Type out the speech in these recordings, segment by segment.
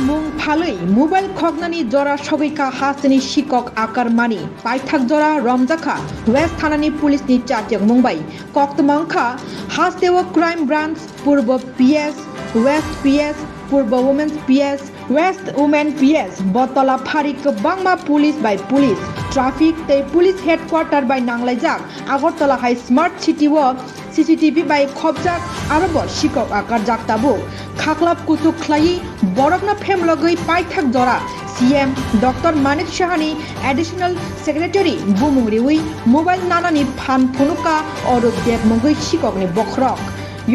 मुं फालै मबाइल खगनानि जरा सगैखा हासनि शिक्षक आकार मानि पाइथाक जरा रमजाखा वेस्ट थानानि पुलिसनि चार्जक मुंबाई कक्तमांखा हासदेव क्राइम ब्रांच पूर्व पीएस वेस्ट पीएस पूर्व women's PS west women PS बतला फारि गोबांमा पुलिस बाय पुलिस ट्राफिक ते पुलिस हेडक्वार्टर बाय नांलायजाक आगरतला हाई स्मार्ट सिटी व सीसीटीवी बाय खबजाक आरोब शिक्षक आकार जाक्ताबो खाख्लाब कुतुक ख्लायि बरफना फेमलगै पाइथाक जरा सीएम डॉक्टर मानिक शाहानी एडिशनल सेक्रेटरी बुमुंगरिवी मोबाइल नानानि फान फुनुका और देबमंगै शिक्षकनि बखरक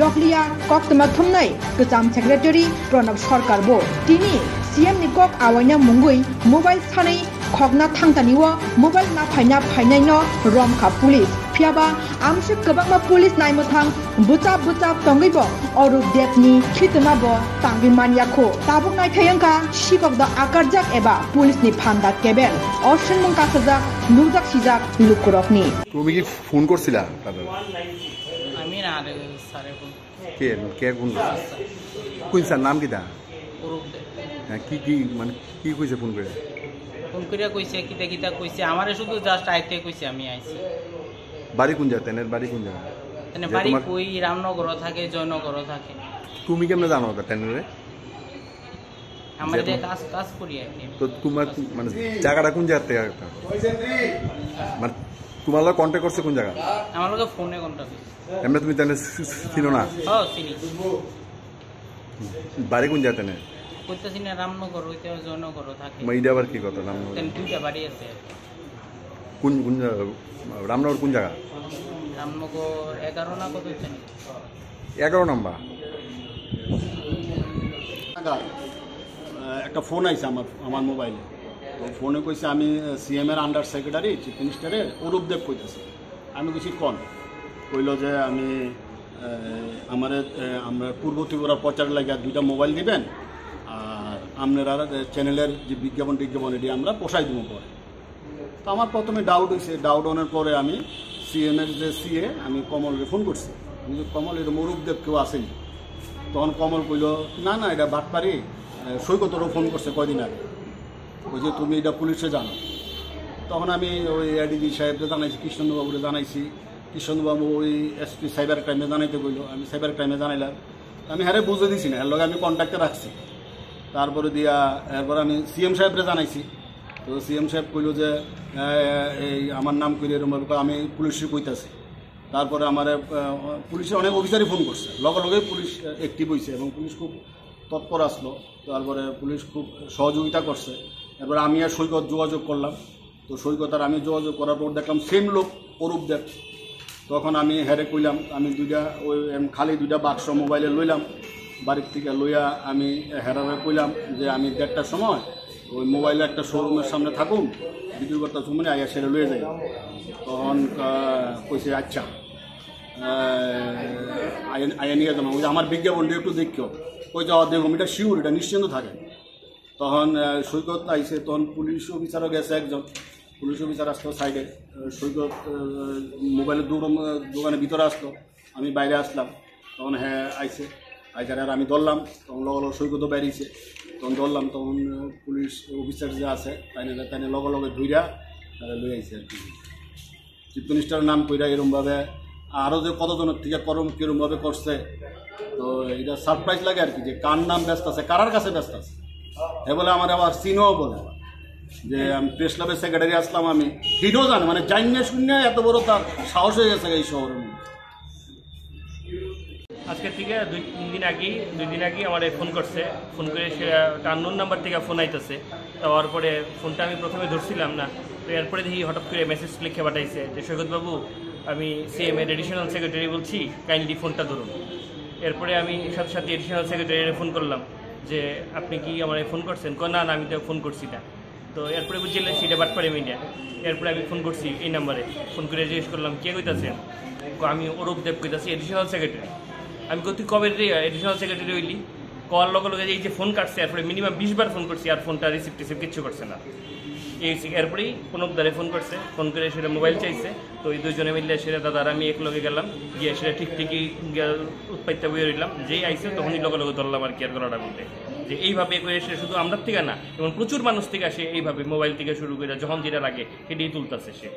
यकलिया कक्तमा थुमनाय गोजाम सेक्रेटरी प्रणब सरकार बो तिनी सीएम नि कक आवायना मुंगै मोबाइल सानै खगना थांतानिव मोबाइल ना फायनाय न रमखा पुलिस फियाबा आमसे गोबांमा पुलिस नायमोथां बुचा तंगैब और देबनि खितमाब तांगि मानियाखो ताबुक नायथायंका शिक्षक द आकारजाक एबा पुलिसनि फान्दा केबेल অসন মুং কাছাজাক নুজাক সিজাক লুকুরকনি তুমি কি ফোন করছিলা আমি না আরে স্যারে ফোন কে ফোন কোন স্যার নাম কিটা অরূপ কি মানে কি কইছে ফোন করে ফোন কইরা কইছে কিতা কইছে আমারে শুধু জাস্ট আইতে কইছে আমি আইছি বাড়ি কোন জায়গা তেনের বাড়ি কোন জায়গা তেনে বাড়ি কই রামনগর থাকে জয়নগর থাকে তুমি কেমনে জানো তেনরে আমারে কাজ করি আর কি তো তোমার মানে জায়গাটা কোন জায়গা থেকে মানে তোমার লগে কন্টাক্ট করছে কোন জায়গা আমার লগে ফোনে কন্টাক্ট এমনি তুমি তেনে চিনো না হ্যাঁ চিনি বাড়ি কোন জায়গা তেনে কইতাছি না রামনগর হইতে জয়নগর থাকে মাইডা আবার কি কথা রামনগর তেন দুইটা বাড়ি আছে কোন রামনগর কোন জায়গা রামনগর 11 না কত জানি 11 নম্বর একটা ফোন আইছে আমার মোবাইলে তো ফোনে কইছে আমি সিএম এর আন্ডার সেক্রেটারি চিফ মিনিস্টারের অরূপ দেব কইতাছি আমি কিছু কন কইল যে আমি আমরা পূর্ব ত্রিপুরা প্রচারের লাগে দুইটা মোবাইল দিবেন আর আপনারা চ্যানেলের যে বিজ্ঞাপন এটি আমরা পোষাই দেবো পরে তো আমার প্রথমে ডাউট হয়েছে ডাউট অনের পরে আমি সিএম এর যে সিএ আমি কমলকে ফোন করছি আমি যে কমল এরকম অরূপ দেব কেউ আসেনি তখন কমল কইল না এটা বাটপারি সৈকতরও ফোন করছে কয়দিন আগে ওই যে তুমি এটা পুলিশে জানো তখন আমি ওই এডিজি সাহেবকে জানাইছি কৃষ্ণবাবুরে জানাইছি কৃষ্ণবাবু ওই এসপি সাইবার ক্রাইমে জানাইতে কইল আমি সাইবার ক্রাইমে জানাইলাম আমি হ্যাঁ বুঝে দিছি না এর লগে আমি কন্ট্যাক্টে রাখছি তারপরে এরপর আমি সিএম সাহেবরে জানাইছি তো সিএম সাহেব কইল যে এই আমার নাম কইলে এরকম আমি পুলিশে কইতাছি তারপরে আমার পুলিশের অনেক অফিসারই ফোন করছে লগে পুলিশ অ্যাক্টিভ হয়েছে এবং পুলিশ খুব তৎপর আসলো তারপরে পুলিশ খুব সহযোগিতা করছে এরপরে আমি আর সৈকত যোগাযোগ করলাম তো সৈকত আর আমি যোগাযোগ করার পর দেখলাম সেম লোক অরূপ দেব তখন আমি হেরে কইলাম আমি খালি দুইটা বাক্স মোবাইলে লইলাম বাড়ির থেকে লইয়া আমি হেরারে কইলাম যে আমি 1:30টার সময় ওই মোবাইলে একটা শোরুমের সামনে থাকুন বিক্রি করতে সময় আয়া সেরে লয়ে যাই তখন কইছে আচ্ছা আয়া নিয়ে যাবো ওই আমার বিজ্ঞাপনটা একটু দেখিও ওই যাওয়া দেখুন এটা শিওর এটা নিশ্চিন্ত থাকে তখন সৈকত আইসে তখন পুলিশ অফিসারও গেছে একজন পুলিশ অফিসার আসলো সাইডে সৈকত মোবাইলের দোকানের ভিতরে আসলো আমি বাইরে আসলাম তখন হ্যাঁ আইসে আর আমি ধরলাম তখন লগে সৈকতও বেরিয়েছে তখন ধরলাম তখন পুলিশ অফিসার যে আছে তাই লগে ধুইরা লই আইসে আর কি চিফ মিনিস্টারের নাম কইরা এরমভাবে আরও যে কতজনের থেকে কিরমভাবে করছে তো এটা সারপ্রাইজ লাগে আর কি যে কার নাম ব্যস্ত আছে কারার কাছে ব্যস্ত আছে এ বলে আমার আবার চিনোও বলে যে আমি প্রেস ক্লাবের সেক্রেটারি আসলাম আমি হিডও জানে মানে জানিয়ে শুনে এত বড় তার সাহস হয়ে গেছে এই শহরের মধ্যে আজকে থেকে দুই দিন আগেই আমার ফোন করছে ফোন করে সে আননোন নাম্বার থেকে ফোন আইতেছে তার পরে ফোনটা আমি প্রথমে ধরছিলাম না তো এরপরে দেখি হঠাৎ করে মেসেজ লিখে পাঠাইছে যে সৈকতবাবু আমি সিএম এর এডিশনাল সেক্রেটারি বলছি কাইন্ডলি ফোনটা ধরুন এরপরে আমি সাথে এডিশনাল সেক্রেটারিকে ফোন করলাম যে আপনি কি আমার ফোন করছেন না আমি তো ফোন করছি না তো এরপরে বুঝছিলেন সেটা বাটপাড়ি মিডিয়া এরপরে আমি ফোন করছি এই নাম্বারে ফোন করে জিজ্ঞেস করলাম কে কইতাছেন আমি অরূপ দেব কইতাছি এডিশনাল সেক্রেটারি আমি তুই কবে এডিশনাল সেক্রেটারি হইলি কল লগে এই যে ফোন কাটছে এরপরে মিনিমাম 20 বার ফোন করছি আর ফোনটা রিসিভ কিচ্ছু করছে না এরপরেই প্রণবদারে ফোন করছে ফোন করে সেটা মোবাইল চাইছে তো এই দুজনে মিলে সেটা দাদার আমি এক লগে গেলাম গিয়ে সেটা ঠিকই উৎপাদিত বইয়ে রইলাম যেই আইসে তখনই লগে ধরলাম আর কি আর গলাটা বলতে যে এইভাবে করে সে শুধু আমরা থেকে না এবং প্রচুর মানুষ থেকে সে এইভাবে মোবাইল থেকে শুরু করে যখন যেটা লাগে সেটাই তুলতেছে সে।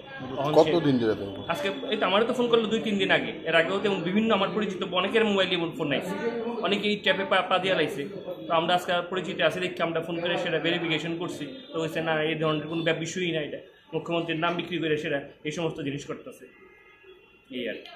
কতদিন ধরে তো? আজকে এই তো আমারও তো ফোন করলো 2-3 দিন আগে, এর আগেও তেমন বিভিন্ন আমার পরিচিত অনেকের মোবাইলে ফোন নাইছে, অনেকেই ট্যাপে পা দিয়ে লাইছে। তো আমরা আজকে পরিচিত আছে দেখি আমরা ফোন করে সেটা ভেরিফিকেশন করছি, তো হয়েছে না এই ধরনের কোনো বিষয়ই না, এটা মুখ্যমন্ত্রীর নাম বিক্রি করে সেটা এই সমস্ত জিনিস করতেছে, এই আর কি।